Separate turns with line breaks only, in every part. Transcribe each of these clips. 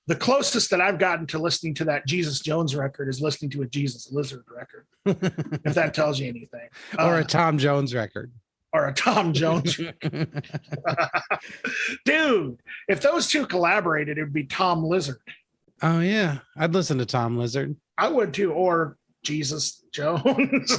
The closest that I've gotten to listening to that Jesus Jones record is listening to a Jesus Lizard record, if that tells you anything.
Or a Tom Jones record.
Or a Tom Jones. Dude, if those two collaborated, it would be Tom Lizard.
Oh, yeah. I'd listen to Tom Lizard.
I would too. Or Jesus Jones.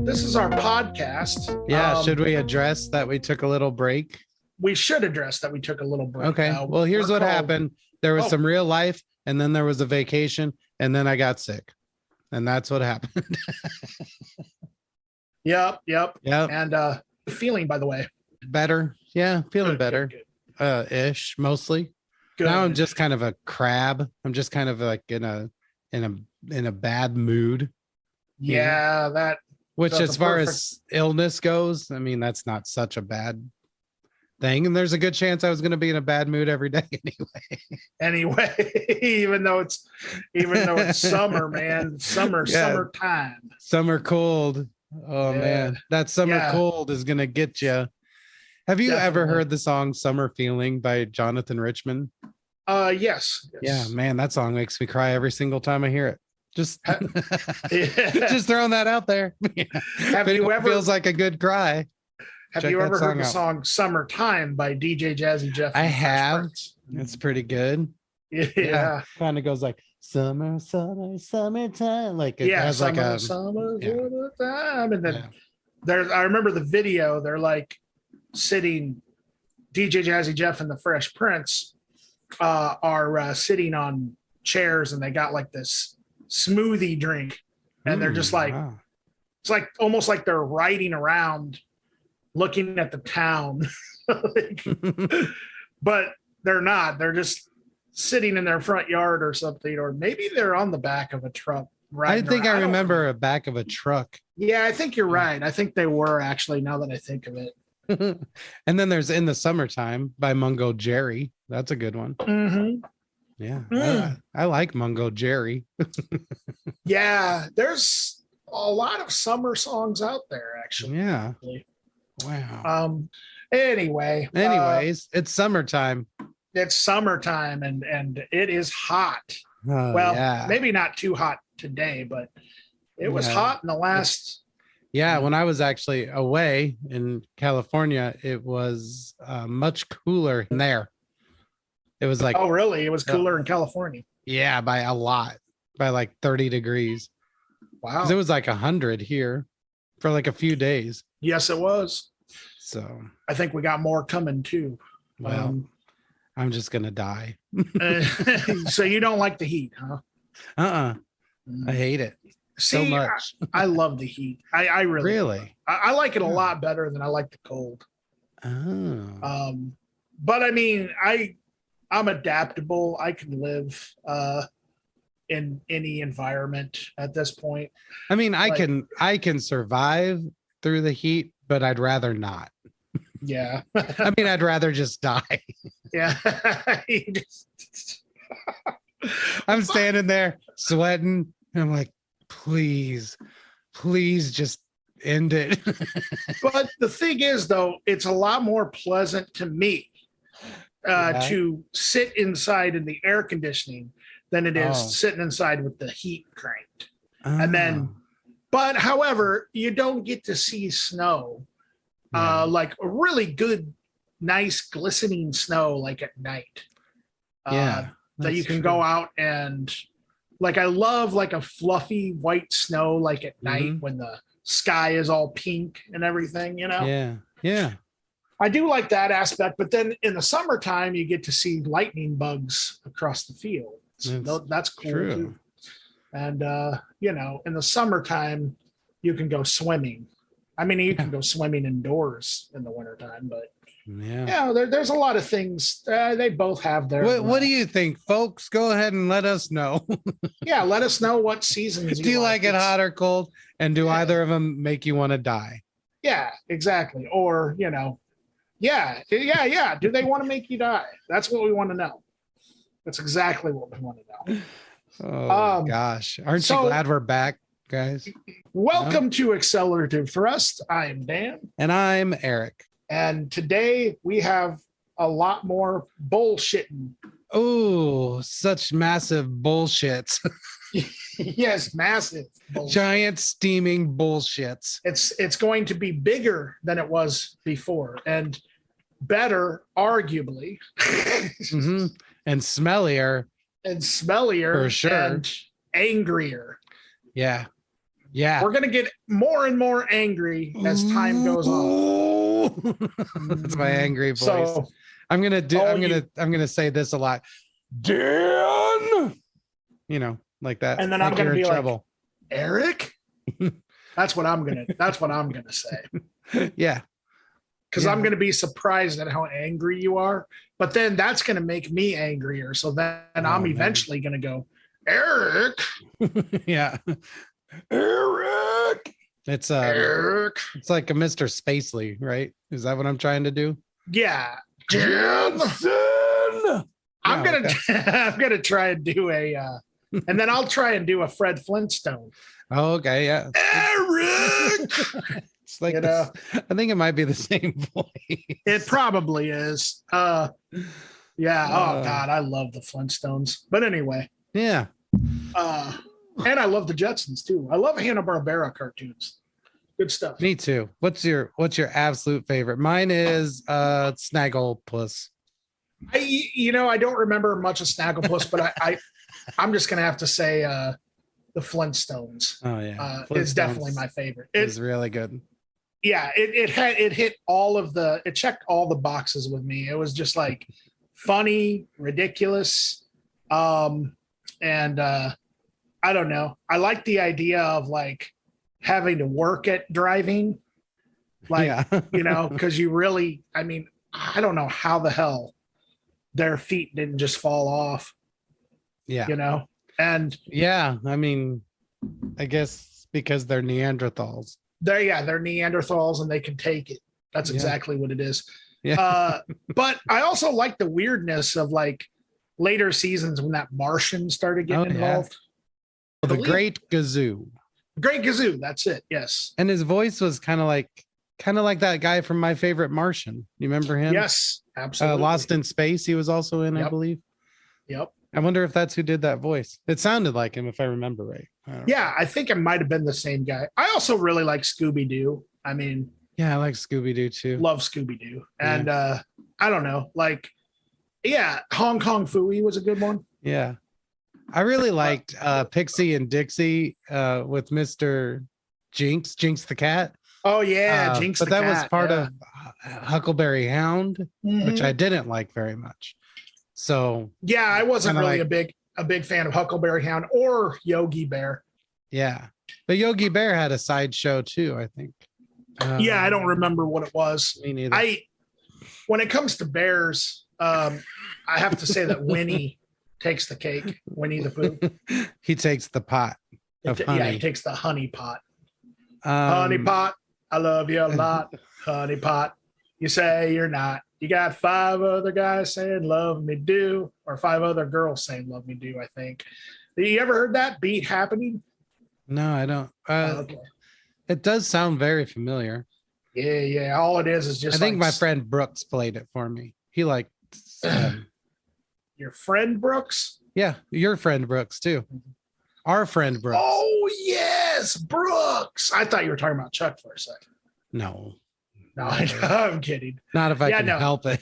This is our podcast.
Yeah. Should we address that we took a little break?
We should address that we took a little break.
Okay. Well, here's what happened. There was some real life, and then there was a vacation, and then I got sick. And that's what happened.
Yep. And feeling, by the way.
Better. Yeah, feeling better.
Good.
Ish, mostly. Good. Now I'm just kind of a crab. I'm just kind of like in a bad mood.
Yeah, that.
Which, as far as illness goes, I mean, that's not such a bad thing. And there's a good chance I was going to be in a bad mood every day
anyway. even though it's summer, man. Summertime.
Summer cold. Oh, man. That summer cold is going to get you. Have you ever heard the song Summer Feeling by Jonathan Richman?
Yes.
Yeah, man, that song makes me cry every single time I hear it. Just throwing that out there.
Have you ever
feels like a good cry?
Have you ever heard the song Summertime by DJ Jazzy Jeff?
I have. It's pretty good.
Yeah.
Kind of goes like summertime. Like it has
summer,
like a
summertime. And then I remember the video, they're like sitting, DJ Jazzy Jeff and the Fresh Prince are sitting on chairs, and they got like this smoothie drink, and they're just like, it's like almost like they're riding around looking at the town. But they're not, they're just sitting in their front yard or something, or maybe they're on the back of a truck.
I think I remember a back of a truck.
Yeah, I think you're right. I think they were, actually, now that I think of it.
And then there's In the Summertime by Mungo Jerry. That's a good one.
Mm-hmm.
Yeah, I like Mungo Jerry.
Yeah, there's a lot of summer songs out there, actually.
Yeah. Wow.
Anyways,
it's summertime.
It's summertime, and it is hot. Maybe not too hot today, but it was hot in the last.
Yeah, when I was actually away in California, it was much cooler in there. It was like,
oh, really? It was cooler in California.
Yeah, by a lot, by like 30 degrees.
Wow.
It was like 100 here for like a few days.
Yes, it was.
So
I think we got more coming too.
Well, I'm just going to die.
So you don't like the heat, huh?
I hate it so much.
I love the heat. I really. I like it a lot better than I like the cold.
Oh.
But I mean, I'm adaptable. I can live in any environment at this point.
I mean, I can survive through the heat, but I'd rather not.
Yeah.
I mean, I'd rather just die.
Yeah.
I'm standing there sweating, and I'm like, please just end it.
But the thing is, though, it's a lot more pleasant to me to sit inside in the air conditioning than it is sitting inside with the heat cranked. And then, but however, you don't get to see snow, like a really good, nice, glistening snow, like at night. That you can go out and, like, I love like a fluffy white snow, like at night when the sky is all pink and everything, you know?
Yeah.
I do like that aspect, but then in the summertime, you get to see lightning bugs across the field. That's cool too. And, in the summertime, you can go swimming. I mean, you can go swimming indoors in the wintertime, but Yeah, there's a lot of things. They both have their.
What do you think, folks? Go ahead and let us know.
Yeah, let us know what seasons
Do you like it hot or cold? And do either of them make you want to die?
Yeah, exactly. Or, yeah. Do they want to make you die? That's what we want to know. That's exactly what we want to know.
Oh, gosh. Aren't you glad we're back, guys?
Welcome to Accelerativ Thrust. I'm Dan.
And I'm Erik.
And today we have a lot more bullshitting.
Oh, such massive bullshits.
Yes, massive bullshit.
Giant steaming bullshits.
It's going to be bigger than it was before and better, arguably.
Mm-hmm. And smellier.
For sure. And angrier.
Yeah.
We're gonna get more and more angry as time goes on.
That's my angry voice.
So,
I'm gonna say this a lot. Dan, like that.
And then I'm gonna be
trouble.
Like, Erik. That's what I'm gonna say.
Yeah.
Because I'm gonna be surprised at how angry you are, but then that's gonna make me angrier. So then I'm eventually gonna go, Erik.
Yeah. Erik. It's
Erik.
It's like a Mr. Spacely, right? Is that what I'm trying to do?
Yeah.
Jensen.
I'm gonna try and do and then I'll try and do a Fred Flintstone.
Oh, okay, yeah.
Erik.
It's like I think it might be the same voice.
It probably is. Yeah. Oh God, I love the Flintstones. But anyway.
Yeah.
And I love the Jetsons too. I love Hanna-Barbera cartoons. Good stuff.
Me too. What's your absolute favorite? Mine is Snagglepuss.
I don't remember much of Snagglepuss, but I'm just gonna have to say the Flintstones.
Oh yeah.
Is definitely my favorite.
It's really good.
Yeah, it hit it checked all the boxes with me. It was just like funny, ridiculous, and I don't know. I like the idea of like having to work at driving, because you really, I don't know how the hell their feet didn't just fall off.
Yeah.
And
yeah, I guess because they're Neanderthals.
They're Neanderthals and they can take it. That's exactly what it is.
Yeah.
But I also like the weirdness of like later seasons when that Martian started getting involved.
The Great Gazoo.
Great Gazoo. That's it. Yes.
And his voice was kind of like that guy from My Favorite Martian. You remember him?
Yes, absolutely.
Lost in Space. He was also in, I believe.
Yep.
I wonder if that's who did that voice. It sounded like him, if I remember right.
I think it might have been the same guy. I also really like Scooby-Doo.
Yeah, I like Scooby-Doo too.
Love Scooby-Doo. And I don't know, Hong Kong Phooey was a good one.
Yeah. I really liked Pixie and Dixie with Mr. Jinx the cat.
Oh yeah, Jinx.
But that was part of Huckleberry Hound, which I didn't like very much. So
yeah, I wasn't really a big fan of Huckleberry Hound or Yogi Bear.
Yeah, but Yogi Bear had a side show too, I think.
I don't remember what it was.
Me neither.
When it comes to bears, I have to say that Winnie takes the cake. Winnie the Pooh.
He takes the pot of honey.
Yeah, he takes the honey pot. Honey pot, I love you a lot. Honey pot, you say you're not. You got 5 other guys saying love me do, or 5 other girls saying love me do, I think. You ever heard that beat happening?
No, I don't.
Okay.
It does sound very familiar.
Yeah. All it is just
I think my friend Brooks played it for me. He liked
your friend Brooks?
Yeah, your friend Brooks too. Our friend Brooks.
Oh yes, Brooks. I thought you were talking about Chuck for a second.
No,
I'm kidding.
Not if I can help it.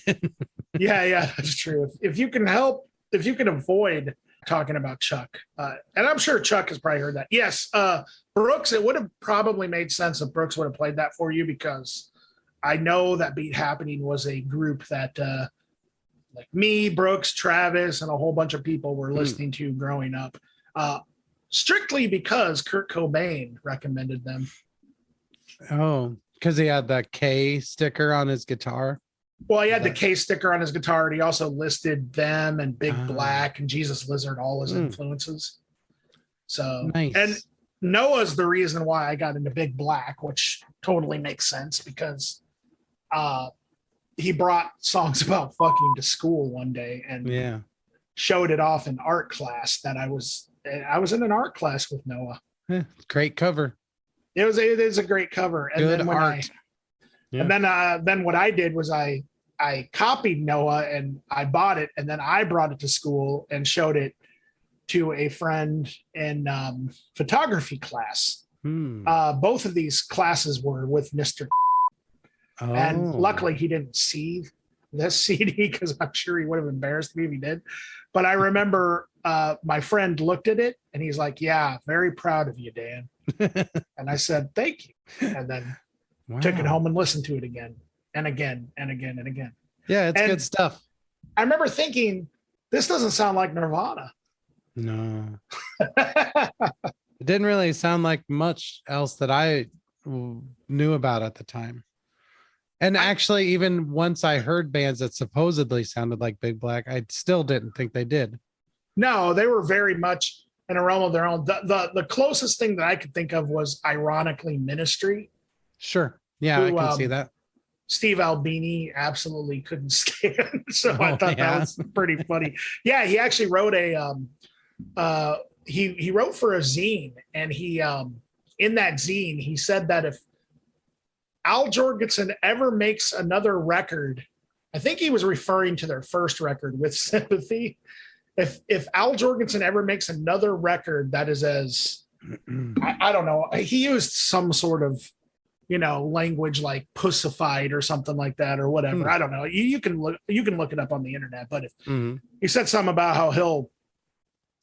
Yeah, that's true. If you can avoid talking about Chuck, and I'm sure Chuck has probably heard that. Yes, Brooks. It would have probably made sense if Brooks would have played that for you, because I know that Beat Happening was a group that like me, Brooks, Travis, and a whole bunch of people were listening to growing up, strictly because Kurt Cobain recommended them.
Oh, because he had that K sticker on his guitar.
Well, he had the K sticker on his guitar, and he also listed them and Big Black and Jesus Lizard, all his influences. So,
nice.
And Noah's the reason why I got into Big Black, which totally makes sense because he brought songs about fucking to school one day and showed it off in art class. That I was in an art class with Noah.
Great cover.
It is a great cover. And
good
then when
art.
And then what I did was I copied Noah and I bought it, and then I brought it to school and showed it to a friend in photography class. Both of these classes were with Mr. And luckily he didn't see this CD because I'm sure he would have embarrassed me if he did. But I remember my friend looked at it and he's like, "Yeah, very proud of you, Dan." And I said, "Thank you." And then took it home and listened to it again and again and again and again.
Yeah, it's good stuff.
I remember thinking, this doesn't sound like Nirvana.
No. It didn't really sound like much else that I knew about at the time. And actually, even once I heard bands that supposedly sounded like Big Black, I still didn't think they did.
No, they were very much in a realm of their own. The closest thing that I could think of was ironically Ministry.
Sure. Yeah, I can see that.
Steve Albini absolutely couldn't stand. So I thought that was pretty funny. Yeah, he actually wrote he wrote for a zine, and he in that zine he said that if Al Jorgensen ever makes another record, I think he was referring to their first record with Sympathy. If Al Jorgensen ever makes another record that is as I don't know, he used some sort of language like pussified or something like that or whatever. I don't know. You can look it up on the internet. But if he said something about how he'll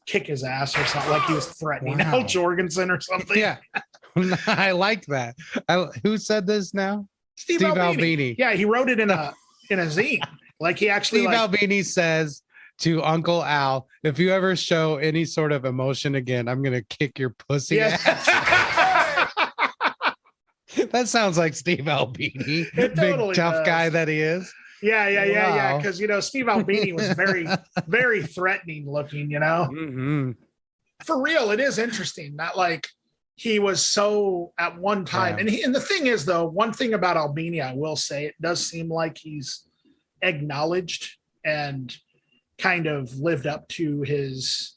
kick his ass or something, like he was threatening Al Jorgensen or something.
Yeah, I like that. Who said this now?
Steve Albini. Yeah, he wrote it in a zine. Like he actually.
Steve Albini says to Uncle Al, "If you ever show any sort of emotion again, I'm gonna kick your pussy ass." That sounds like Steve Albini, totally big tough guy that he is.
Yeah. Because Steve Albini was very, very threatening looking. For real, it is interesting that like he was so at one time, and the thing is though, one thing about Albini, I will say, it does seem like he's acknowledged and kind of lived up to his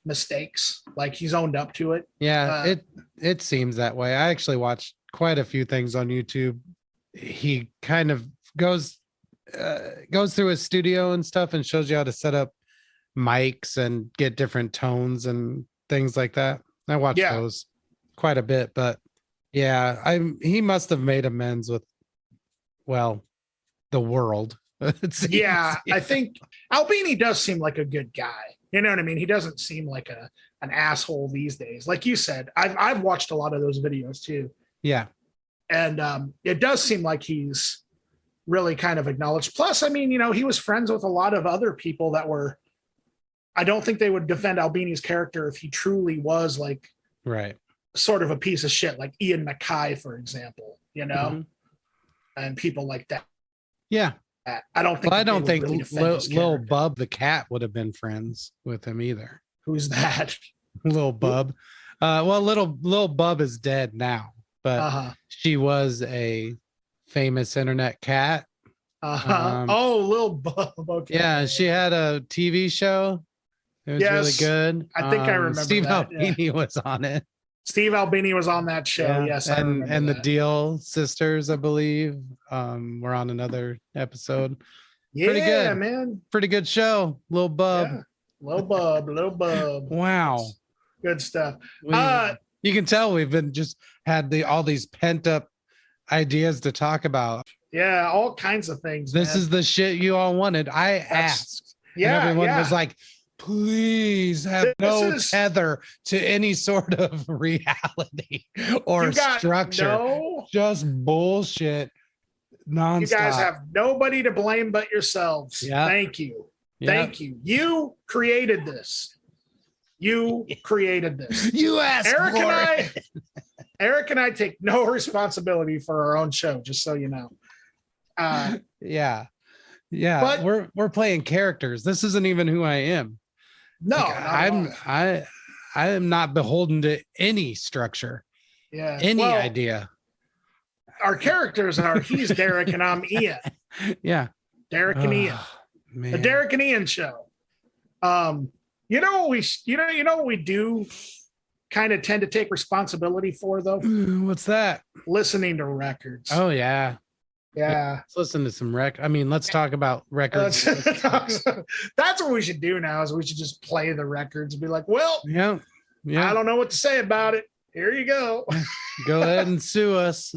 mistakes. Like he's owned up to it.
Yeah, it seems that way. I actually watched quite a few things on YouTube. He kind of goes through his studio and stuff and shows you how to set up mics and get different tones and things like that. I watched those quite a bit, but yeah, he must have made amends with the world.
Yeah, I think Albini does seem like a good guy. You know what I mean? He doesn't seem like an asshole these days. Like you said, I've watched a lot of those videos too.
Yeah.
And it does seem like he's really kind of acknowledged. Plus, I mean, he was friends with a lot of other people that were, I don't think they would defend Albini's character if he truly was like sort of a piece of shit, like Ian MacKaye, for example, and people like that.
Yeah.
I don't think.
Well, I don't think Lil Bub the cat would have been friends with him either.
Who's that?
Lil Bub. Lil Bub is dead now, but she was a famous internet cat.
Lil Bub. Okay.
Yeah, she had a TV show. It was really good.
I think I remember.
Steve Albini was on it.
Steve Albini was on that show. Yeah. Yes,
and the Deal sisters, I believe, were on another episode.
Yeah, pretty good, man.
Pretty good show. Lil Bub.
Yeah. Lil Bub.
Wow.
Good stuff.
You can tell we've been just had all these pent up ideas to talk about.
Yeah, all kinds of things.
This is the shit you all wanted. I asked.
Yeah.
And everyone was like, please have no tether to any sort of reality or structure. Just bullshit nonstop.
You guys have nobody to blame but yourselves.
Yeah.
Thank you. Thank you. You created this. You asked Eric and I take no responsibility for our own show, just so you know.
Yeah.
But
We're playing characters. This isn't even who I am.
no,
Like,
not at all.
I am not beholden to any structure,
Yeah.
any
Well,
idea.
our characters are he's Derek and I'm Ian.
Yeah.
Derek and Ian.
Man.
The Derek and Ian show. You know what we do kind of tend to take responsibility for though?
What's that?
Listening to records.
Oh yeah.
Yeah.
Let's listen to some let's talk about records.
That's what we should do now is we should just play the records and be like, well,
yeah.
I don't know what to say about it. Here you go.
Go ahead and sue us.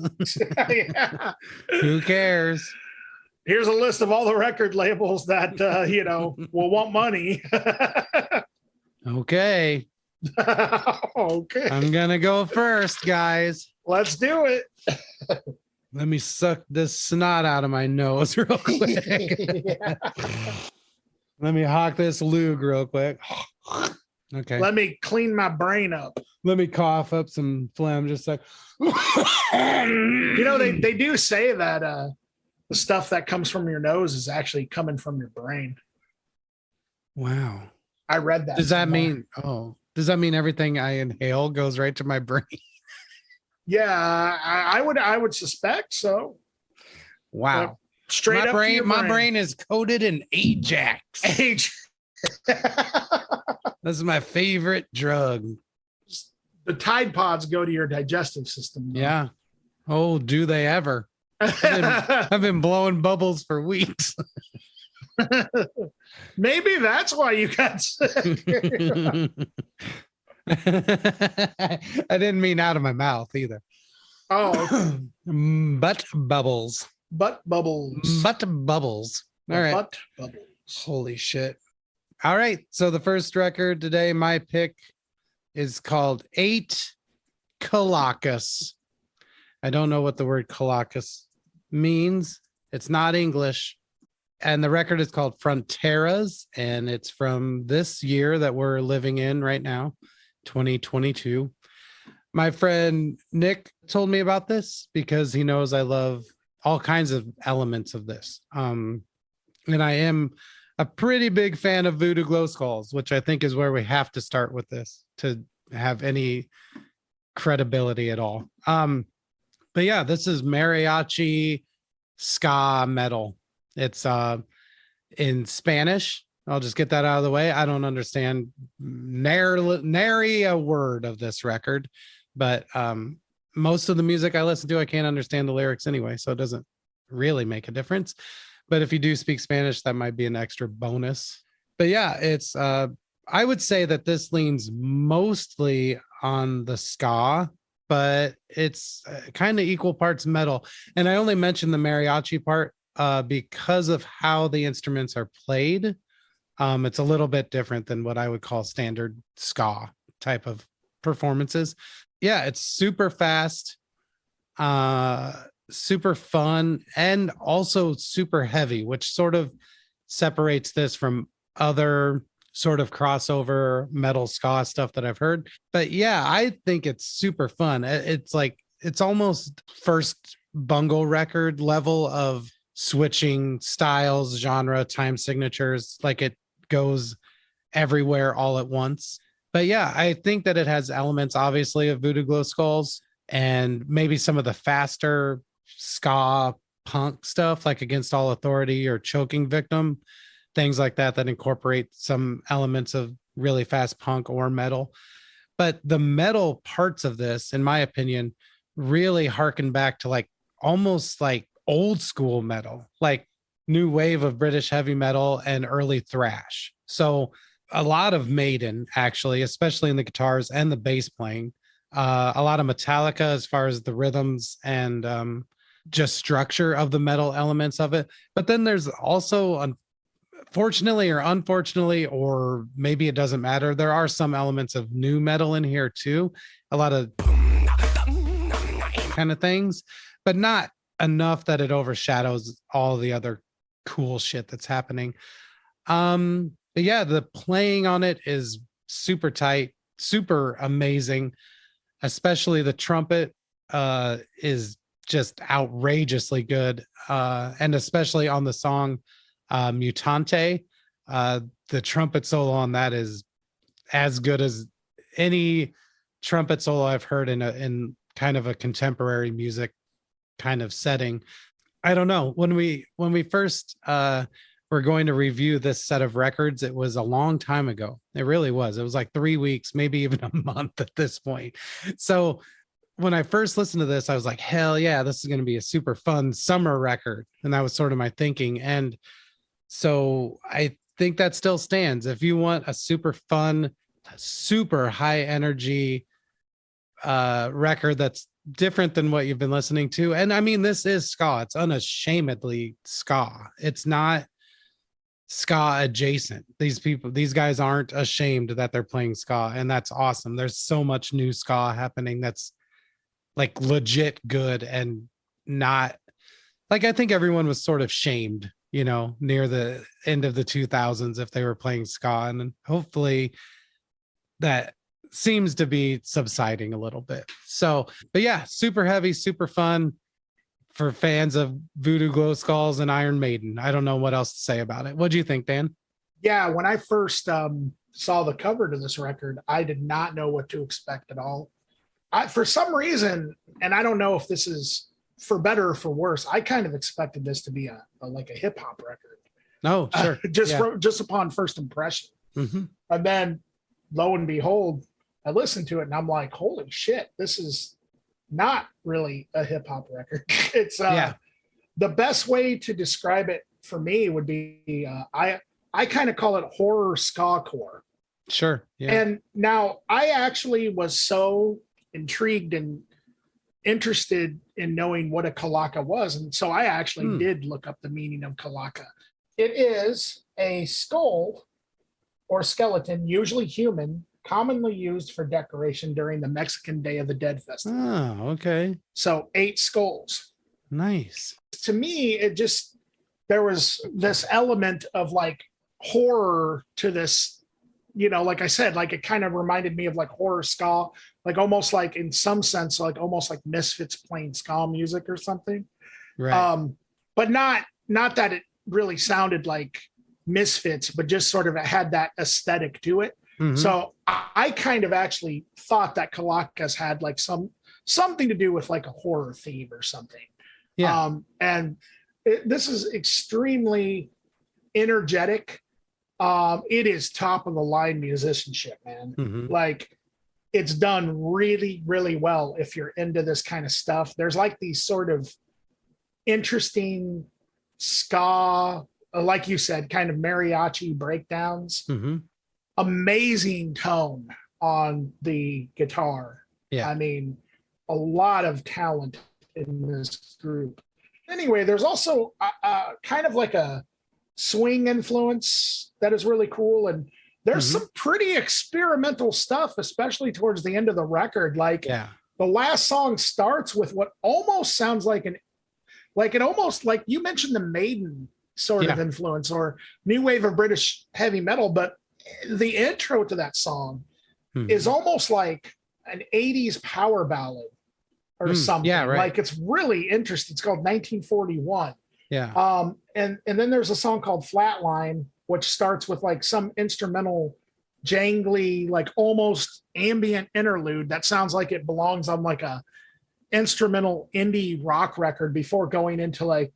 Yeah.
Who cares?
Here's a list of all the record labels that will want money.
Okay.
Okay.
I'm gonna go first, guys.
Let's do it.
Let me suck this snot out of my nose real quick.
Yeah.
Let me hawk this lug real quick. Okay.
Let me clean my brain up.
Let me cough up some phlegm, just like.
They do say that the stuff that comes from your nose is actually coming from your brain.
Wow.
I read that.
Does that mean everything I inhale goes right to my brain?
Yeah, I would suspect so.
Wow.
Straight
my
up
brain,
to your
my brain is coated in Ajax. This is my favorite drug.
The Tide Pods go to your digestive system. Though.
Yeah. Oh, do they ever? I've been blowing bubbles for weeks.
Maybe that's why you got sick.
I didn't mean out of my mouth either.
Oh,
butt bubbles.
Butt bubbles.
Butt bubbles. All right.
Butt bubbles.
Holy shit. All right. So the first record today, my pick is called 8 Kalacas. I don't know what the word Kalacas means. It's not English. And the record is called Fronteras, and it's from this year that we're living in right now, 2022. My friend Nick told me about this because he knows I love all kinds of elements of this. And I am a pretty big fan of Voodoo Glow Skulls, which I think is where we have to start with this to have any credibility at all. But yeah, this is mariachi ska metal. It's in Spanish. I'll just get that out of the way. I don't understand nary a word of this record, but most of the music I listen to, I can't understand the lyrics anyway, so it doesn't really make a difference. But if you do speak Spanish, that might be an extra bonus. But yeah, it's I would say that this leans mostly on the ska, but it's kind of equal parts metal. And I only mentioned the mariachi part because of how the instruments are played. It's a little bit different than what I would call standard ska type of performances. Yeah, it's super fast, super fun, and also super heavy, which sort of separates this from other sort of crossover metal ska stuff that I've heard. But yeah, I think it's super fun. It's almost first bungle record level of switching styles, genre, time signatures, like it goes everywhere all at once. But yeah, I think that it has elements obviously of Voodoo Glow Skulls and maybe some of the faster ska punk stuff like Against All Authority or Choking Victim, things like that incorporate some elements of really fast punk or metal. But the metal parts of this, in my opinion, really harken back to like almost like old school metal, like new wave of British heavy metal and early thrash. So a lot of Maiden, actually, especially in the guitars and the bass playing, a lot of Metallica as far as the rhythms and just structure of the metal elements of it. But then there's also, fortunately or unfortunately, or maybe it doesn't matter, there are some elements of new metal in here too. A lot of kind of things, but not enough that it overshadows all the other cool shit that's happening. But yeah, the playing on it is super tight, super amazing. Especially the trumpet is just outrageously good. And especially on the song Mutante, the trumpet solo on that is as good as any trumpet solo I've heard in kind of a contemporary music kind of setting. I don't know. When we first were going to review this set of records, it was a long time ago. It really was. It was like 3 weeks, maybe even a month at this point. So when I first listened to this, I was like, hell yeah, this is going to be a super fun summer record. And that was sort of my thinking. And so I think that still stands. If you want a super fun, super high energy record that's different than what you've been listening to. And I mean, this is ska. It's unashamedly ska. It's not ska adjacent. These guys aren't ashamed that they're playing ska. And that's awesome. There's so much new ska happening that's like legit good and not like, I think everyone was sort of shamed, near the end of the 2000s if they were playing ska. And hopefully that seems to be subsiding a little bit. So, but yeah, super heavy, super fun for fans of Voodoo Glow Skulls and Iron Maiden. I don't know what else to say about it. What do you think, Dan?
Yeah, when I first saw the cover to this record, I did not know what to expect at all. For some reason, and I don't know if this is for better or for worse, I kind of expected this to be a hip hop record.
No, sure.
Just upon first impression.
Mm-hmm.
And then lo and behold, I listened to it and I'm like, holy shit, this is not really a hip hop record. It's the best way to describe it for me would be I kind of call it horror ska core.
Sure. Yeah.
And now I actually was so intrigued and interested in knowing what a Kalaka was. And so I actually did look up the meaning of Kalaka. It is a skull or skeleton, usually human, commonly used for decoration during the Mexican Day of the Dead festival.
Oh, okay.
So 8 skulls.
Nice.
To me, there was this element of like horror to this, like I said, like it kind of reminded me of like horror ska, like almost like in some sense, like almost like Misfits playing ska music or something.
Right.
But not that it really sounded like Misfits, but just sort of it had that aesthetic to it. Mm-hmm. So I kind of actually thought that Kalacas had like something to do with like a horror theme or something.
Yeah.
And this is extremely energetic. It is top of the line musicianship, man. Mm-hmm. Like it's done really, really well. If you're into this kind of stuff, there's like these sort of interesting ska, like you said, kind of mariachi breakdowns. Mm-hmm. Amazing tone on the guitar. Yeah. I mean, a lot of talent in this group. Anyway, there's also kind of like a swing influence that is really cool. And there's some pretty experimental stuff, especially towards the end of the record. Like the last song starts with what almost sounds like almost like you mentioned the Maiden sort of influence or new wave of British heavy metal, but the intro to that song is almost like an 80s power ballad or something. Yeah, right. Like it's really interesting. It's called 1941. Yeah. And then there's a song called Flatline, which starts with like some instrumental jangly, like almost ambient interlude that sounds like it belongs on like a instrumental indie rock record before going into like,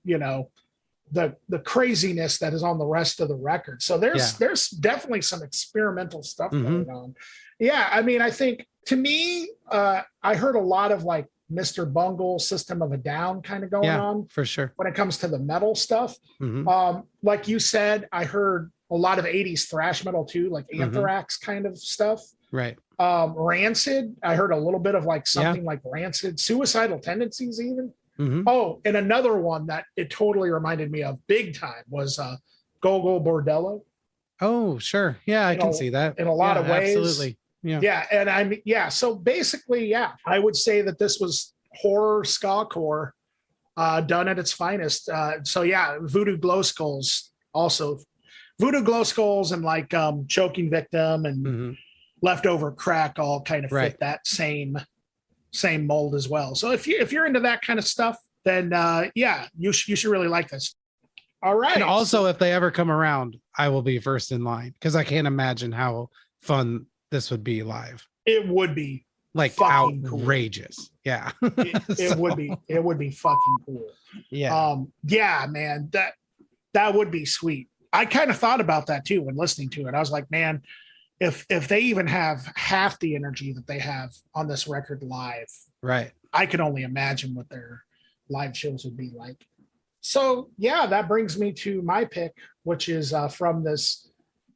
the craziness that is on the rest of the record. So there's definitely some experimental stuff going on. Yeah. I mean, I think to me, I heard a lot of like Mr. Bungle, System of a Down kind of going on
for sure when
it comes to the metal stuff. Like you said, I heard a lot of 80s thrash metal too, like Anthrax kind of stuff.
Right.
Rancid. I heard a little bit of like something like Rancid, Suicidal Tendencies even. Oh, and another one that it totally reminded me of big time was Gogol Bordello.
Oh, sure. Yeah, I can see that.
In a lot of ways.
Absolutely. Yeah.
Yeah. And so basically, I would say that this was horror ska core done at its finest. Voodoo Glow Skulls also. Voodoo Glow Skulls and like Choking Victim and Leftover Crack all kind of fit that same same mold as well. So if you're into that kind of stuff, then yeah, you should really like this. All right.
And also, if they ever come around, I will be first in line because I can't imagine how fun this would be live.
It would be
like outrageous. Cool. Yeah.
It would be. It would be fucking cool.
Yeah.
Yeah, man. That would be sweet. I kind of thought about that too when listening to it. I was like, man, if they even have half the energy that they have on this record live,
right?
I can only imagine what their live shows would be like. So yeah, that brings me to my pick, which is from this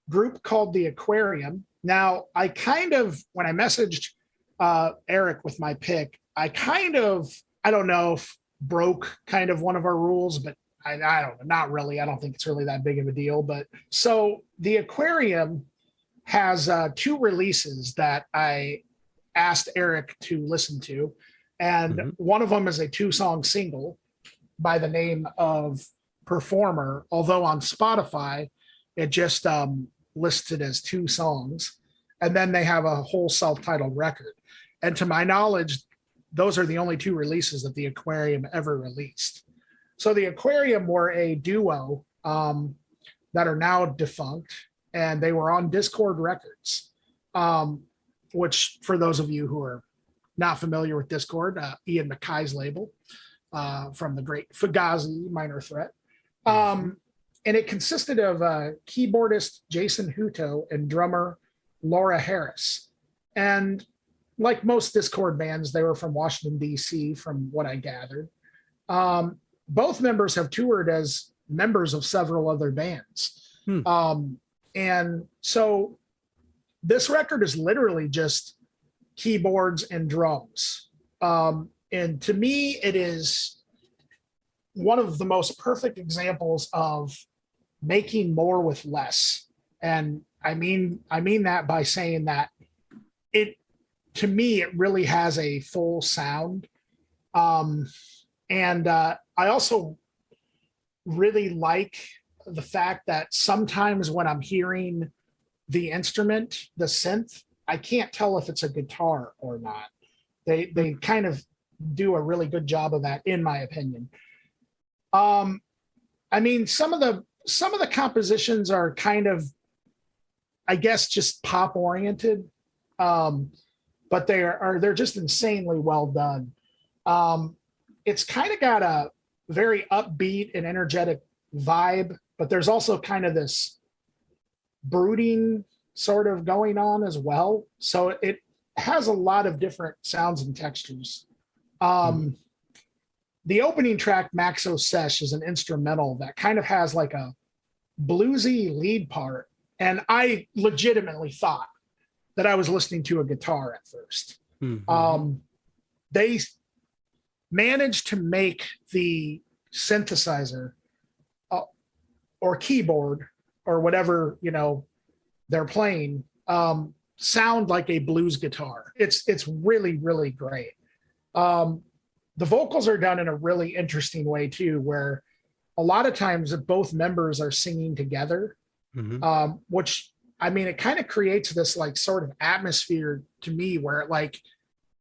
group called the Aquarium. Now, I kind of, when I messaged Erik with my pick, I don't know if broke kind of one of our rules, but I don't know, not really. I don't think it's really that big of a deal. But so the Aquarium has 2 releases that I asked Erik to listen to. And one of them is a 2-song single by the name of Performer, although on Spotify, it just listed as 2 songs. And then they have a whole self-titled record. And to my knowledge, those are the only 2 releases that the Aquarium ever released. So the Aquarium were a duo that are now defunct, and they were on Discord Records, which for those of you who are not familiar with Discord, Ian MacKay's label from the great Fugazi Minor Threat. And it consisted of keyboardist Jason Hutto and drummer Laura Harris. And like most Discord bands, they were from Washington, D.C., from what I gathered. Both members have toured as members of several other bands. And so this record is literally just keyboards and drums. And to me, it is one of the most perfect examples of making more with less. And I mean that by saying that to me, it really has a full sound. And I also really like the fact that sometimes when I'm hearing the instrument, the synth, I can't tell if it's a guitar or not. They kind of do a really good job of that, in my opinion. I mean, some of the compositions are kind of, I guess, just pop oriented, but they're just insanely well done. It's kind of got a very upbeat and energetic vibe, but there's also kind of this brooding sort of going on as well. So it has a lot of different sounds and textures. The opening track, Maxo Sesh, is an instrumental that kind of has like a bluesy lead part. And I legitimately thought that I was listening to a guitar at first. They managed to make the synthesizer or keyboard or whatever, they're playing sound like a blues guitar. It's really, really great. The vocals are done in a really interesting way too, where a lot of times both members are singing together, which, I mean, it kind of creates this like sort of atmosphere to me where like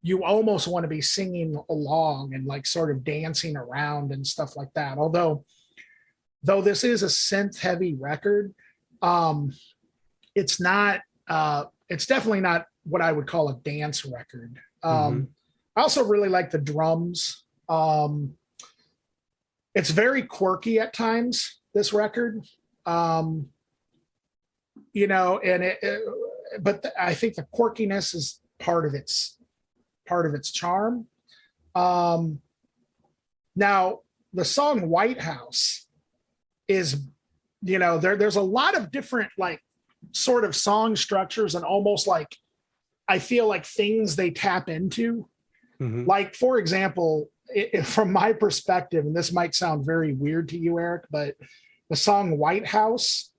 you almost want to be singing along and like sort of dancing around and stuff like that. Though this is a synth heavy record, it's definitely not what I would call a dance record. I also really like the drums. It's very quirky at times, this record. But I think the quirkiness is part of its charm. Now the song White House is, there's a lot of different like sort of song structures and almost like, I feel like things they tap into. Like, for example, from my perspective, and this might sound very weird to you, Erik, but the song White House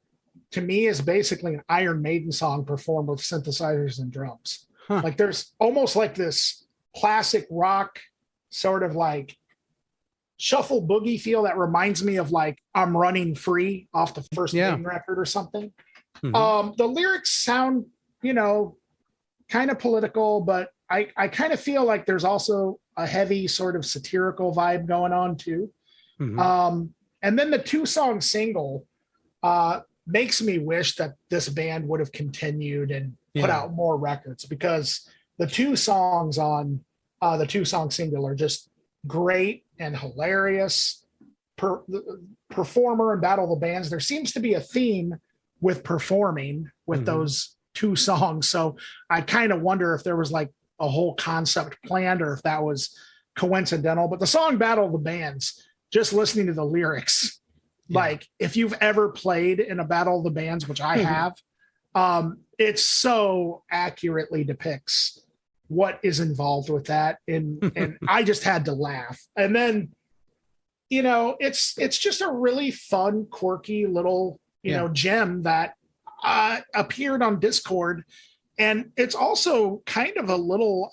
to me is basically an Iron Maiden song performed with synthesizers and drums. Like there's almost like this classic rock sort of like shuffle boogie feel that reminds me of like I'm Running Free off the first Maiden record or something. The lyrics sound, kind of political, but I kind of feel like there's also a heavy sort of satirical vibe going on too. And then the 2-song single makes me wish that this band would have continued and put out more records, because the 2 songs on the 2-song single are just great and hilarious. Performer and Battle of the Bands, there seems to be a theme with performing with those 2 songs. So I kind of wonder if there was like a whole concept planned or if that was coincidental. But the song Battle of the Bands, just listening to the lyrics, like if you've ever played in a Battle of the Bands, which I have, it so accurately depicts what is involved with that. And I just had to laugh. And then, you know, it's just a really fun, quirky little, you know, gem that appeared on Discord. And it's also kind of a little,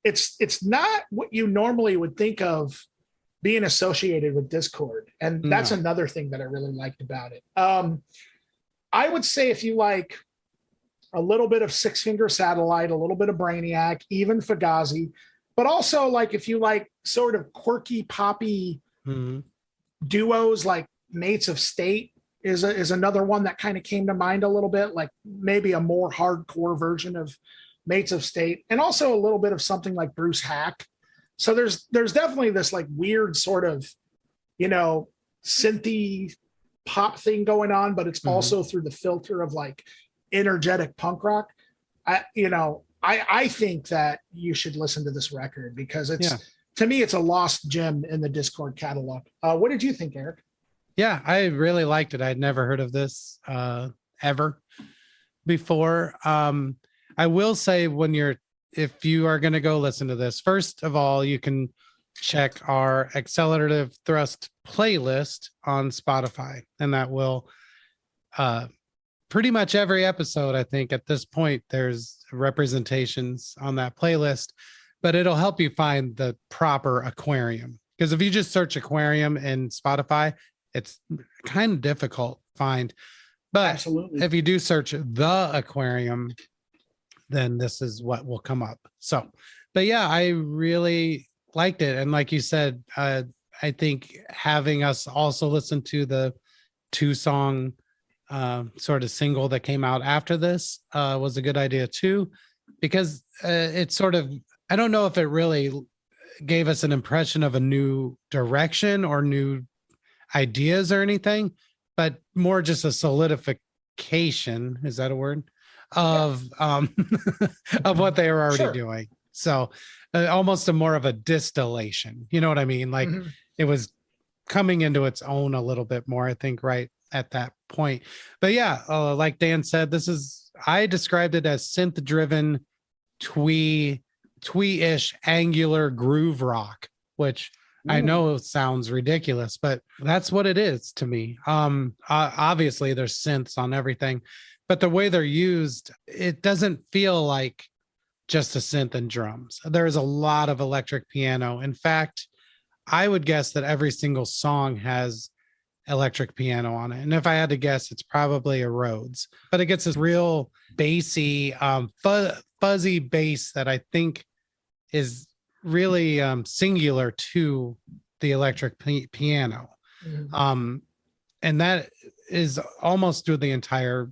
it's not what you normally would think of being associated with Discord. And that's another thing that I really liked about it. I would say if you like a little bit of Six Finger Satellite, a little bit of Brainiac, even Fugazi, but also like if you like sort of quirky poppy duos, like Mates of State is another one that kind of came to mind a little bit, like maybe a more hardcore version of Mates of State, and also a little bit of something like Bruce Hack. So there's definitely this like weird sort of, you know, synthy pop thing going on, but it's also through the filter of like energetic punk rock. I think that you should listen to this record because it's to me it's a lost gem in the Discord catalog. What did you think, Erik?
Yeah, I really liked it. I'd never heard of this ever before. I will say if you are going to go listen to this, first of all, you can check our Accelerativ Thrust playlist on Spotify, and that will pretty much every episode, I think at this point, there's representations on that playlist, but it'll help you find the proper Aquarium. Because if you just search Aquarium in Spotify, it's kind of difficult to find. But
Absolutely.
if you do search the Aquarium, then this is what will come up. So, but yeah, I really liked it. And like you said, I think having us also listen to the 2-song sort of single that came out after this was a good idea too, because it's sort of, I don't know if it really gave us an impression of a new direction or new ideas or anything, but more just a solidification, is that a word, of of what they were already doing. So almost a more of a distillation, you know what I mean? Like it was coming into its own a little bit more, I think, right at that point. But yeah, like Dan said, I described it as synth driven twee-ish angular groove rock, which I know it sounds ridiculous, but that's what it is to me. Obviously there's synths on everything, but the way they're used, it doesn't feel like just a synth and drums. There's a lot of electric piano. In fact, I would guess that every single song has electric piano on it. And if I had to guess, it's probably a Rhodes, but it gets this real bassy, fuzzy bass that I think is really singular to the electric piano. And that is almost through the entire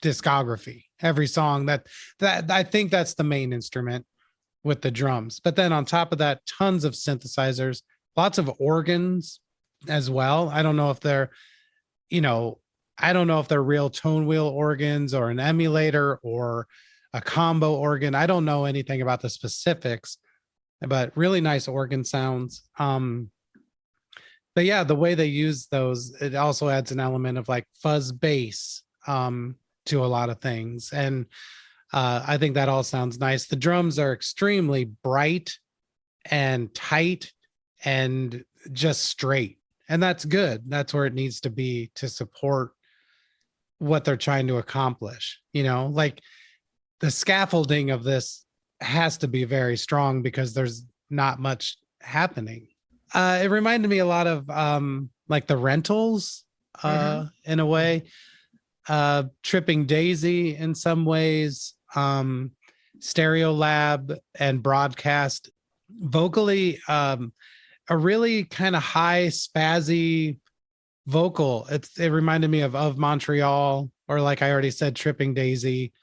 discography. Every song that I think that's the main instrument with the drums. But then on top of that, tons of synthesizers, lots of organs as well. I don't know if they're real tone wheel organs or an emulator or a combo organ. I don't know anything about the specifics, but really nice organ sounds. But yeah, the way they use those, it also adds an element of like fuzz bass to a lot of things. And I think that all sounds nice. The drums are extremely bright and tight and just straight. And that's good. That's where it needs to be to support what they're trying to accomplish. You know, like the scaffolding of this has to be very strong because there's not much happening. It reminded me a lot of like the Rentals in a way, Tripping Daisy in some ways. Stereo Lab and Broadcast. Vocally, a really kind of high spazzy vocal. It reminded me of Montreal, or like I already said, Tripping Daisy,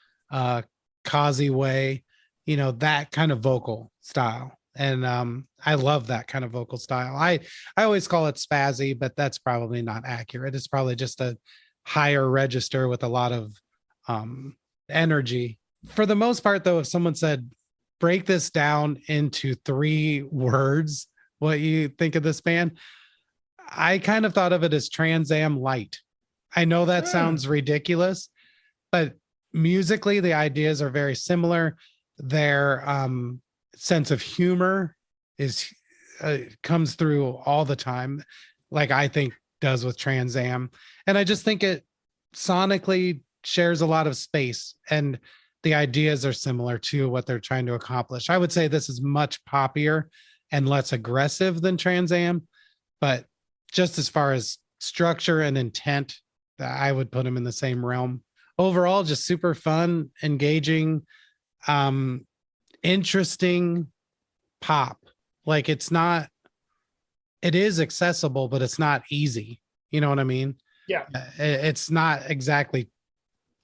Causey Way, that kind of vocal style. And I love that kind of vocal style. I always call it spazzy, but that's probably not accurate. It's probably just a higher register with a lot of energy. For the most part, though, if someone said, break this down into 3 words, what you think of this band, I kind of thought of it as Trans Am light. I know that sounds ridiculous, but musically, the ideas are very similar. Their sense of humor comes through all the time, like I think does with Trans Am. And I just think it sonically shares a lot of space, and the ideas are similar to what they're trying to accomplish. I would say this is much poppier and less aggressive than Trans Am, but just as far as structure and intent, I would put them in the same realm. Overall, just super fun, engaging, interesting pop. Like it is accessible, but it's not easy. You know what I mean?
Yeah.
It's not exactly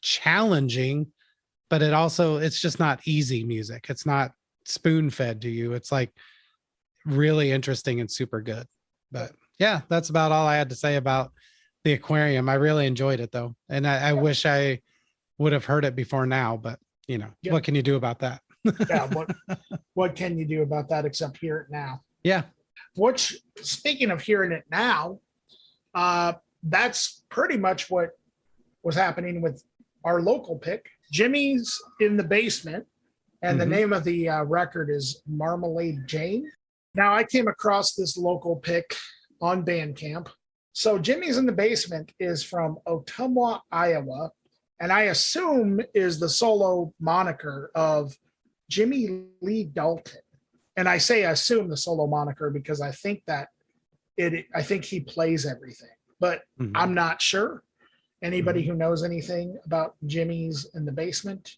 challenging, but it's just not easy music. It's not spoon fed to you. It's like really interesting and super good. But yeah, that's about all I had to say about the Aquarium. I really enjoyed it though. And I wish I would have heard it before now, but what can you do about that?
Yeah. What can you do about that except hear it now?
Yeah.
Which, speaking of hearing it now, that's pretty much what was happening with our local pick. Jimmie's in the Basement, and the name of the record is Marmalade Jane. Now, I came across this local pick on Bandcamp. So Jimmie's in the Basement is from Ottumwa, Iowa, and I assume is the solo moniker of Jimmie Lee Dalton. And I say assume the solo moniker because I think I think he plays everything, but I'm not sure. Anybody who knows anything about Jimmie's in the Basement,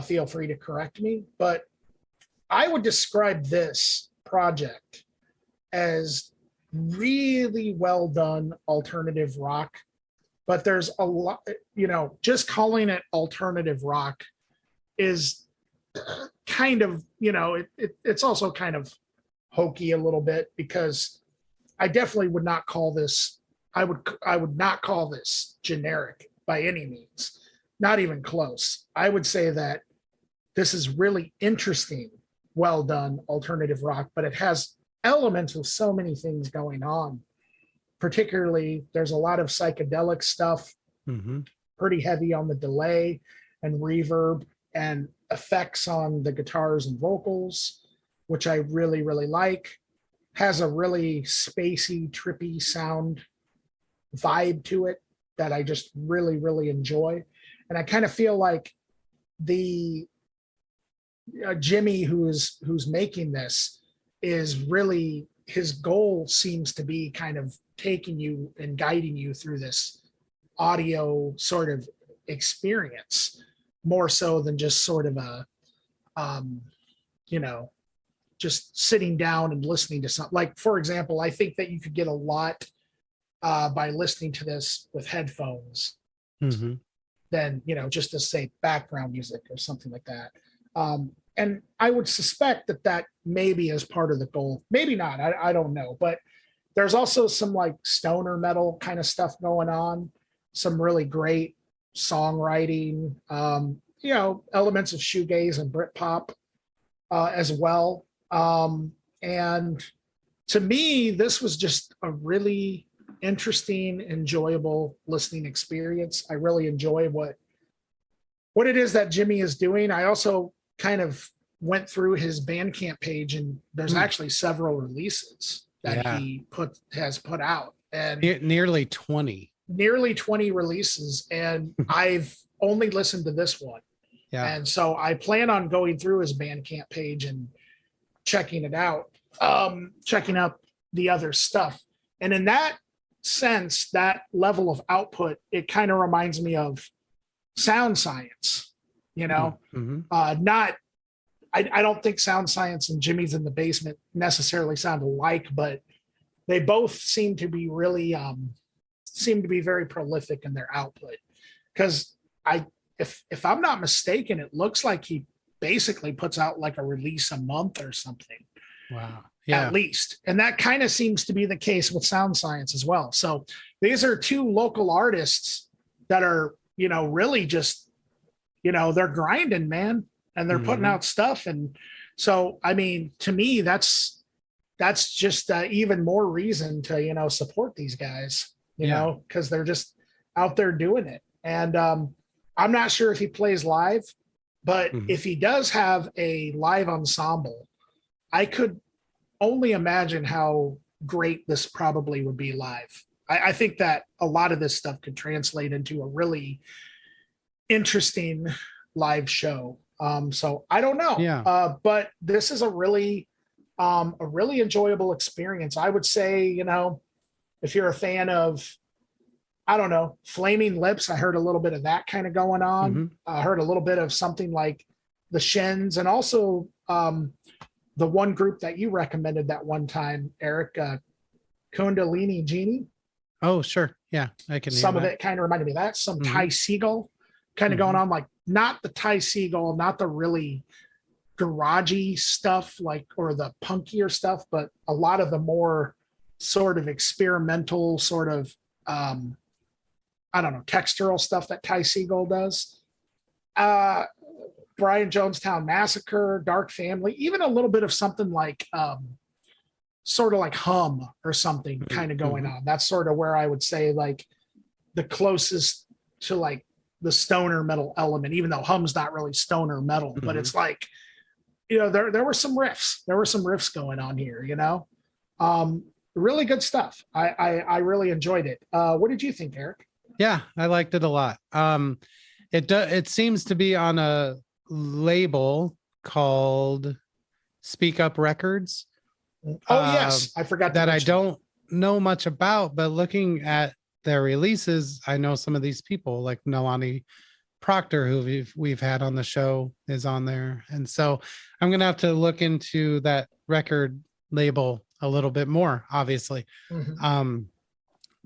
feel free to correct me. But I would describe this project as really well done alternative rock. But there's a lot, just calling it alternative rock is kind of, it's also kind of hokey a little bit, because I definitely would not call this, I would not call this generic by any means, not even close. I would say that this is really interesting, well done alternative rock, but it has elements of so many things going on. Particularly, there's a lot of psychedelic stuff, pretty heavy on the delay and reverb and effects on the guitars and vocals, which I really, really like. Has a really spacey, trippy sound vibe to it that I just really, really enjoy. And I kind of feel like the Jimmie who's making this is really, his goal seems to be kind of taking you and guiding you through this audio sort of experience, more so than just sort of a just sitting down and listening to something. Like, for example, I think that you could get a lot by listening to this with headphones than, just to say background music or something like that. And I would suspect that maybe is part of the goal. Maybe not. I don't know. But there's also some like stoner metal kind of stuff going on. Some really great songwriting, elements of shoegaze and Britpop as well. And to me, this was just a really interesting, enjoyable listening experience. I really enjoy what it is that Jimmie is doing. I also kind of went through his Bandcamp page, and there's actually several releases that he has put out, and
nearly 20
releases, and I've only listened to this one. And so I plan on going through his Bandcamp page and checking it out, checking out the other stuff. And in that sense, that level of output, it kind of reminds me of Sound Science, not I don't think Sound Science and Jimmie's in the Basement necessarily sound alike, but they both seem to be very prolific in their output. Because if I'm not mistaken, it looks like he basically puts out like a release a month or something.
Wow. Yeah.
At least. And that kind of seems to be the case with Sound Science as well. So these are two local artists that are, really just, they're grinding, man, and they're putting out stuff. And so, I mean, to me, that's just even more reason to, support these guys, because they're just out there doing it. And I'm not sure if he plays live, but if he does have a live ensemble, I could only imagine how great this probably would be live. I think that a lot of this stuff could translate into a really interesting live show. So I don't know.
Yeah.
But this is a really enjoyable experience. I would say, if you're a fan of, I don't know, Flaming Lips, I heard a little bit of that kind of going on. I heard a little bit of something like the Shins, and also the one group that you recommended that one time, Erik, Kundalini Genie.
Oh, sure. Yeah, I can.
Some of it kind of reminded me of that. Some Ty Segall kind of going on, like not the Ty Segall, not the really garagey stuff, like, or the punkier stuff, but a lot of the more sort of experimental, sort of I don't know, textural stuff that Ty Segall does. Brian Jonestown Massacre, Dark Family, even a little bit of something like sort of like Hum or something kind of going on. That's sort of where I would say like the closest to like the stoner metal element, even though Hum's not really stoner metal, but it's like, there were some riffs. There were some riffs going on here, really good stuff. I really enjoyed it. What did you think, Erik?
Yeah, I liked it a lot. It seems to be on a label called Speak Up Records.
Oh yes, I forgot
that. I don't know much about, but looking at their releases, I know some of these people, like Nalani Proctor, who we've had on the show, is on there, and so I'm gonna have to look into that record label a little bit more, obviously.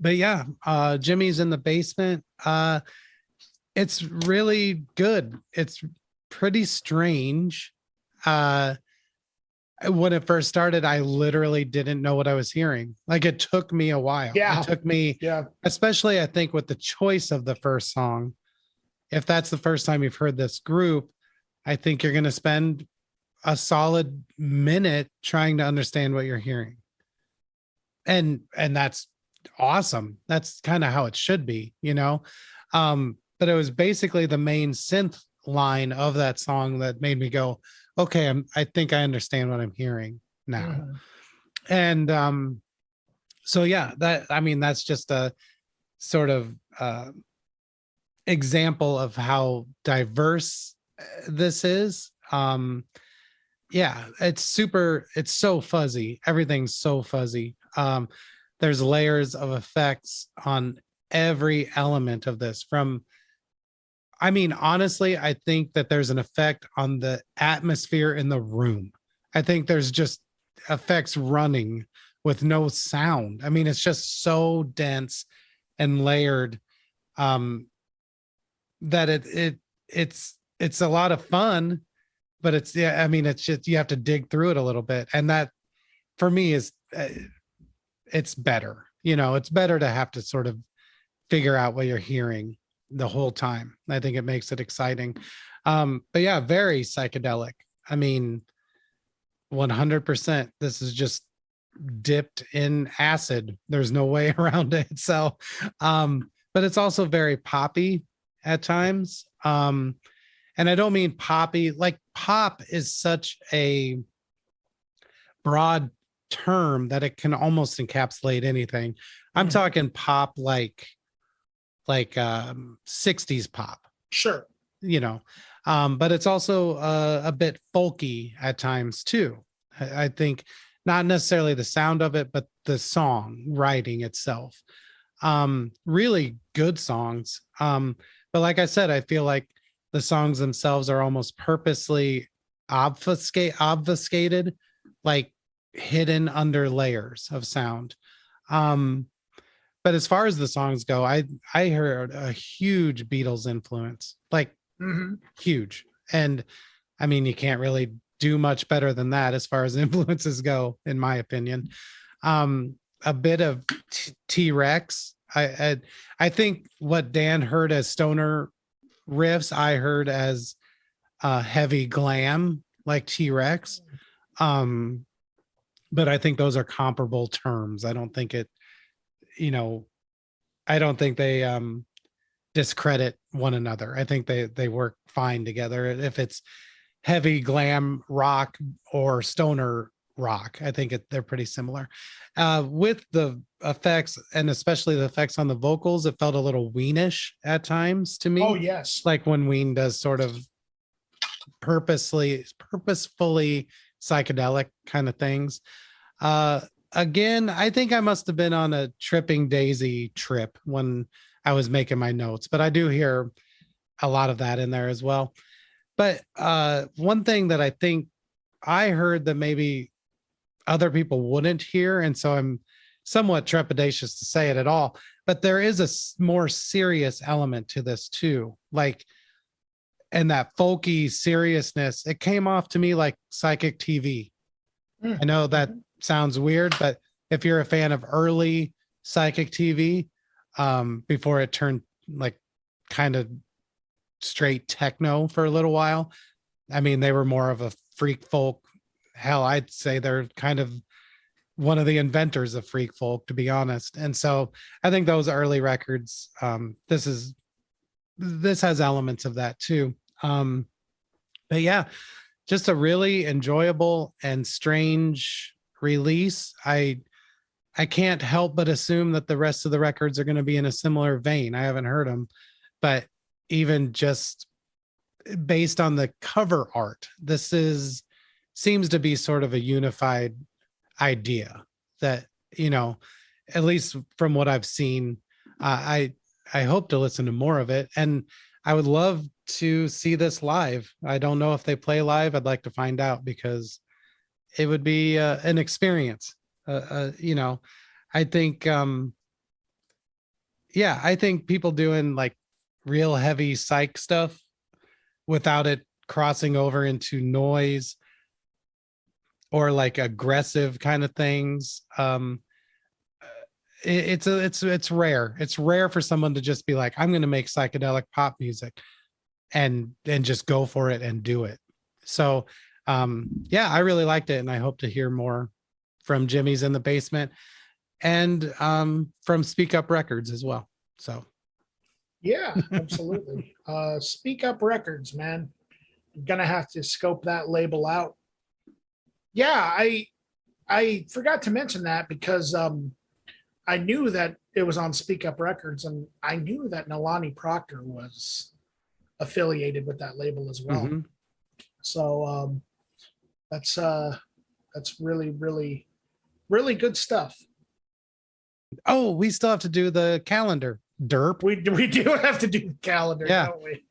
But yeah, Jimmie's in the Basement. It's really good. It's pretty strange. When it first started, I literally didn't know what I was hearing. Like, it took me a while.
Yeah.
It took me, especially I think with the choice of the first song. If that's the first time you've heard this group, I think you're going to spend a solid minute trying to understand what you're hearing. And that's awesome. That's kind of how it should be, but it was basically the main synth line of that song that made me go, okay, I think I understand what I'm hearing now. And so yeah, that's just a sort of example of how diverse this is. Yeah, it's so fuzzy. Everything's so fuzzy. There's layers of effects on every element of this. Honestly, I think that there's an effect on the atmosphere in the room. I think there's just effects running with no sound. It's just so dense and layered that it's a lot of fun, but it's just, you have to dig through it a little bit. And that for me is, it's better, it's better to have to sort of figure out what you're hearing the whole time. I think it makes it exciting. But yeah, very psychedelic. 100%. This is just dipped in acid. There's no way around it. So, but it's also very poppy at times. And I don't mean poppy, like pop is such a broad term that it can almost encapsulate anything. I'm talking pop like 60s pop.
Sure.
But it's also a bit folky at times too. I think not necessarily the sound of it, but the song writing itself. Really good songs. But like I said, I feel like the songs themselves are almost purposely obfuscated, like hidden under layers of sound. But as far as the songs go, I heard a huge Beatles influence, like huge. And I mean, you can't really do much better than that as far as influences go, in my opinion. A bit of T-Rex. I think what Dan heard as stoner riffs, I heard as heavy glam, like T-Rex. But I think those are comparable terms. I don't think I don't think they discredit one another. I think they work fine together. If it's heavy glam rock or stoner rock, I think they're pretty similar. With the effects, and especially the effects on the vocals, it felt a little Weenish at times to me.
Oh yes,
like when Ween does sort of purposefully psychedelic kind of things. Again, I think I must have been on a Tripping Daisy trip when I was making my notes, but I do hear a lot of that in there as well. But one thing that I think I heard that maybe other people wouldn't hear, and so I'm somewhat trepidatious to say it at all, but there is a more serious element to this too. Like, and that folky seriousness, it came off to me like Psychic TV. I know that sounds weird, but if you're a fan of early Psychic TV, before it turned like kind of straight techno for a little while, I mean, they were more of a freak folk. Hell, I'd say they're kind of one of the inventors of freak folk, to be honest. And so I think those early records, this has elements of that too. But yeah, just a really enjoyable and strange release. I can't help but assume that the rest of the records are going to be in a similar vein. I haven't heard them, but even just based on the cover art, seems to be sort of a unified idea that, at least from what I've seen. I hope to listen to more of it, and I would love to see this live. I don't know if they play live. I'd like to find out, because it would be an experience. I think, I think people doing like real heavy psych stuff without it crossing over into noise or like aggressive kind of things. It's rare. It's rare for someone to just be like, I'm going to make psychedelic pop music and just go for it and do it. So I really liked it, and I hope to hear more from Jimmie's in the Basement and from Speak Up Records as well. So
yeah, absolutely. Speak Up Records, man. I'm gonna have to scope that label out. Yeah, I forgot to mention that because I knew that it was on Speak Up Records, and I knew that Nalani Proctor was affiliated with that label as well.
mm-hmm.
So that's really, really, really good stuff.
Oh, we still have to do the calendar. Derp.
We do have to do the calendar, don't we?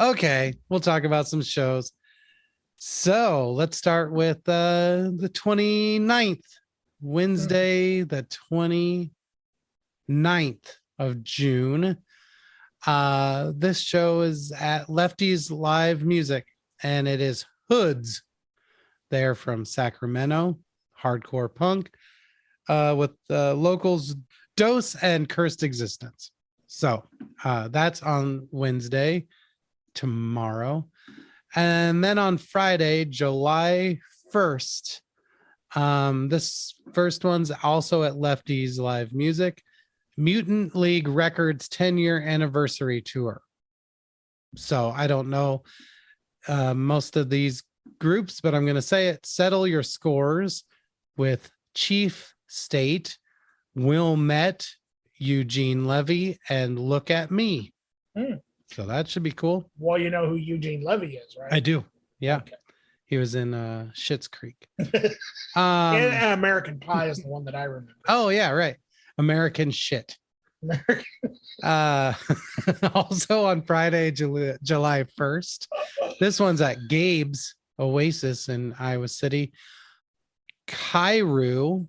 Okay, we'll talk about some shows. So let's start with the 29th, Wednesday, the 29th of June. This show is at Lefty's Live Music, and it is Hoods. They're from Sacramento, hardcore punk, with locals Dose and Cursed Existence. So that's on Wednesday, tomorrow. And then on Friday, July 1st, this first one's also at Lefty's Live Music, Mutant League Records 10-year anniversary tour. So I don't know most of these groups, but I'm going to say it. Settle Your Scores with Chief State, Wilmette, Eugene Levy, and Look at Me. So that should be cool.
Well, you know who Eugene Levy is, right?
I do. Yeah. Okay. He was in Schitt's Creek.
And American Pie is the one that I remember.
Oh, yeah, right. American Shit. Also on Friday, July 1st. This one's at Gabe's Oasis in Iowa City, Cairo,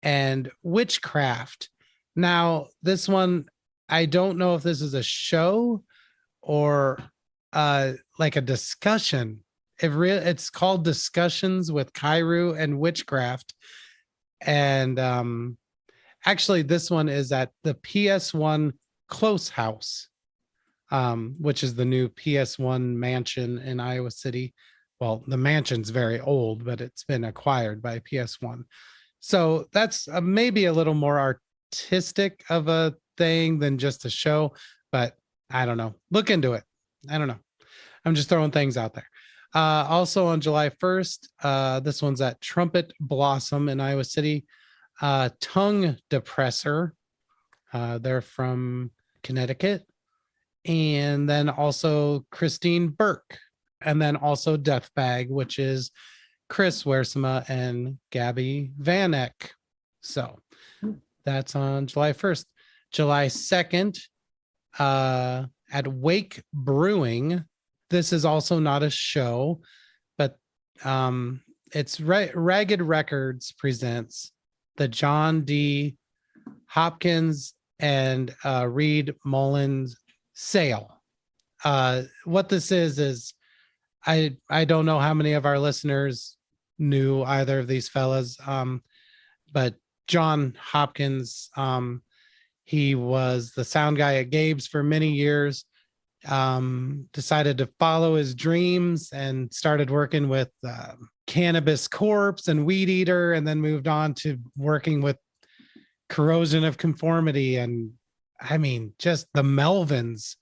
and Witchcraft. Now, this one, I don't know if this is a show or like a discussion. It's called Discussions with Cairo and Witchcraft. And actually, this one is at the PS1 Close House, which is the new PS1 mansion in Iowa City. Well, the mansion's very old, but it's been acquired by PS1. So that's maybe a little more artistic of a thing than just a show, but I don't know. Look into it. I don't know. I'm just throwing things out there. Also on July 1st, this one's at Trumpet Blossom in Iowa City. Tongue Depressor. They're from Connecticut. And then also Christine Burke. And then also Death Bag, which is Chris Wersema and Gabby Vanek. So that's on July 1st. July 2nd, at Wake Brewing. This is also not a show, but it's Ragged Records presents the John D. Hopkins and Reed Mullins sale. What this is I don't know how many of our listeners knew either of these fellas, but John Hopkins, he was the sound guy at Gabe's for many years, decided to follow his dreams and started working with Cannabis Corpse and Weed Eater, and then moved on to working with Corrosion of Conformity. And I mean, just the Melvins,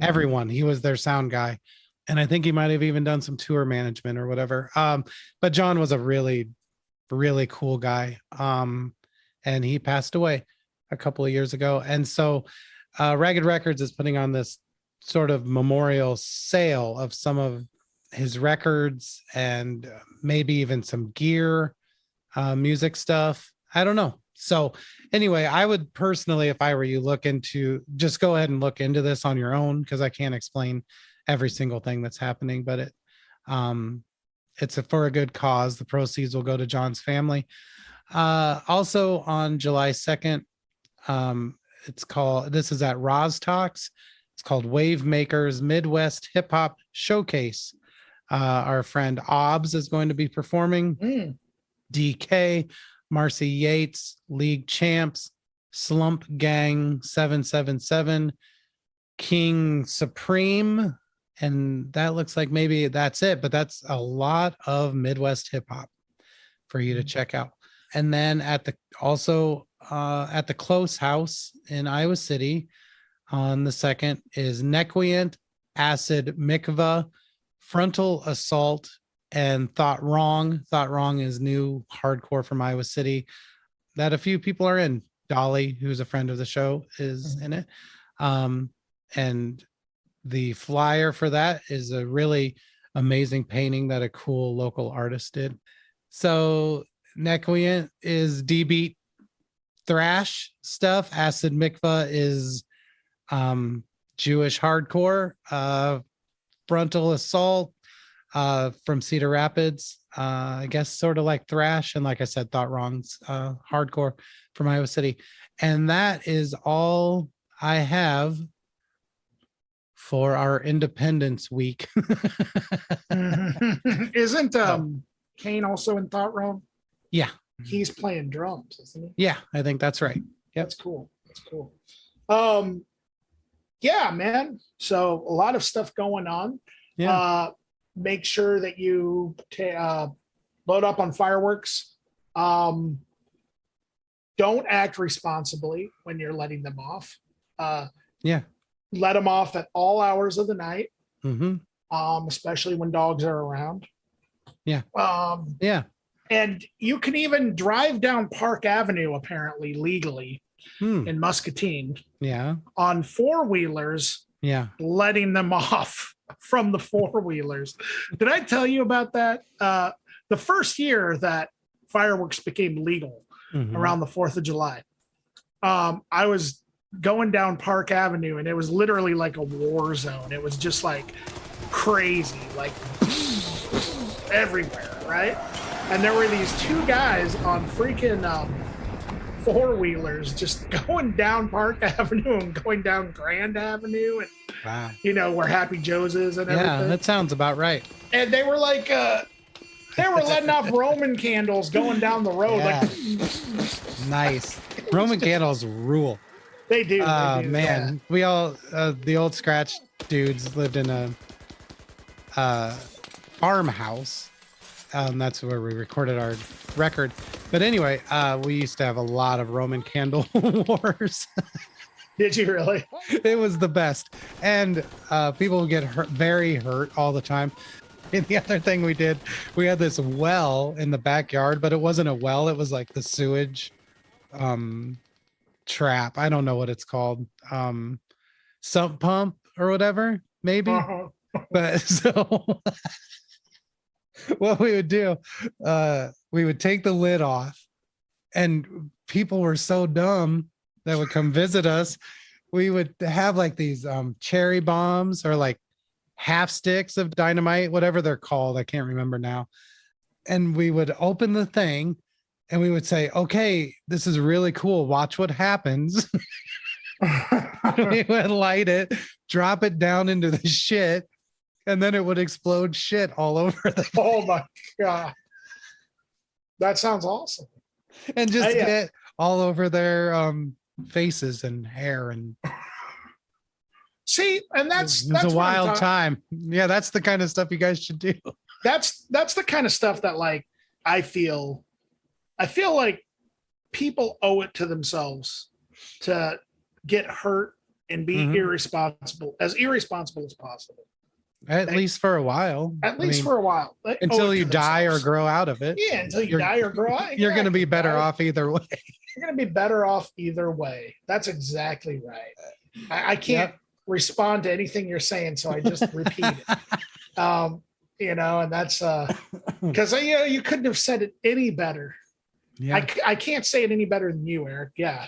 everyone, he was their sound guy. And I think he might have even done some tour management or whatever. But John was a really, really cool guy. And he passed away a couple of years ago. And so Ragged Records is putting on this sort of memorial sale of some of his records and maybe even some gear, music stuff. I don't know. So anyway, I would personally, if I were you, just go ahead and look into this on your own, because I can't explain every single thing that's happening, but it's for a good cause. The proceeds will go to John's family. Also on July 2nd, this is at Roz Talks. It's called Wave Makers Midwest Hip Hop Showcase. Our friend Obbs is going to be performing. DK, Marcy Yates, League Champs, Slump Gang 777, King Supreme, and that looks like maybe that's it, but that's a lot of Midwest hip hop for you to check out. And then at the Close House in Iowa City on the 2nd is Nequient, Acid Mikva, Frontal Assault, and Thought Wrong. Thought Wrong is new hardcore from Iowa City that a few people are in. Dolly, who's a friend of the show, is in it. And the flyer for that is a really amazing painting that a cool local artist did. So Nequient is D-beat thrash stuff. Acid Mikva is Jewish hardcore. Frontal Assault from Cedar Rapids, I guess sort of like thrash. And like I said, Thought Wrong's hardcore from Iowa City. And that is all I have for our Independence Week.
Isn't Kane also in Thought Wrong?
Yeah.
He's playing drums, isn't he?
Yeah, I think that's right. Yep.
That's cool. That's cool. Yeah, man. So a lot of stuff going on.
Yeah.
Make sure that you load up on fireworks. Don't act responsibly when you're letting them off.
Yeah.
Let them off at all hours of the night,
Mm-hmm.
Especially when dogs are around.
Yeah.
Yeah. And you can even drive down Park Avenue, apparently legally, in Muscatine.
Yeah.
On four-wheelers.
Yeah.
Letting them off from the four-wheelers. Did I tell you about that? The first year that fireworks became legal, around the 4th of July, I was going down Park Avenue, and it was literally like a war zone. It was just like crazy, like everywhere, right? And there were these two guys on freaking four-wheelers just going down Park Avenue and going down Grand Avenue, and
Wow.
you know where Happy Joe's is and everything.
Yeah, that sounds about right.
And they were like they were letting off Roman candles going down the road.
Yeah.
Like
Nice. Roman candles rule.
they do.
Oh
They do,
man, we all the old scratch dudes lived in a farmhouse. That's where we recorded our record. But anyway, we used to have a lot of Roman candle wars.
Did you really?
It was the best, and people would get hurt, very hurt all the time. And the other thing we did, we had this well in the backyard, but it wasn't a well. It was like the sewage trap. I don't know what it's called. Sump pump or whatever, maybe. But so what we would do, we would take the lid off, and people were so dumb that would come visit us. We would have like these cherry bombs or like half sticks of dynamite, whatever they're called. I can't remember now. And we would open the thing and we would say, okay, this is really cool. Watch what happens. We would light it, drop it down into the shit, and then it would explode shit all over the place.
Oh my God. That sounds awesome.
And just get all over their faces and hair. And
see, and that's
a wild time. Yeah, that's the kind of stuff you guys should do.
That's the kind of stuff that, like, I feel like people owe it to themselves to get hurt and be irresponsible as possible.
At least for a while.
For a while.
Until you die or grow out of it.
Yeah, until you die or grow out.
You're going to be better off either way.
You're going to be better off either way. That's exactly right. I can't respond to anything you're saying, so I just repeat it. You know, and that's because you couldn't have said it any better. Yeah. I can't say it any better than you, Eric. Yeah.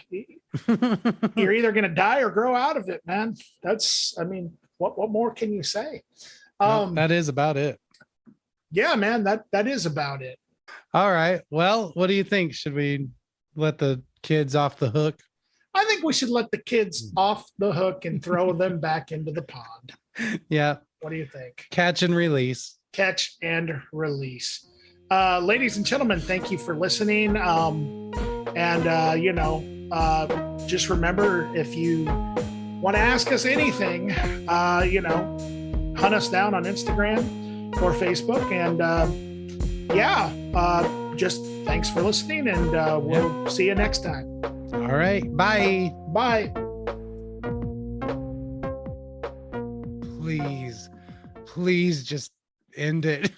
You're either going to die or grow out of it, man. What more can you say?
That is about it.
Yeah, man, that is about it.
All right. Well, what do you think? Should we let the kids off the hook?
I think we should let the kids off the hook and throw them back into the pond.
Yeah.
What do you think?
Catch and release.
Catch and release. Ladies and gentlemen, thank you for listening. Just remember, if you want to ask us anything, hunt us down on Instagram or Facebook. And just thanks for listening, and we'll see you next time.
All right. Bye.
Bye.
Please just end it.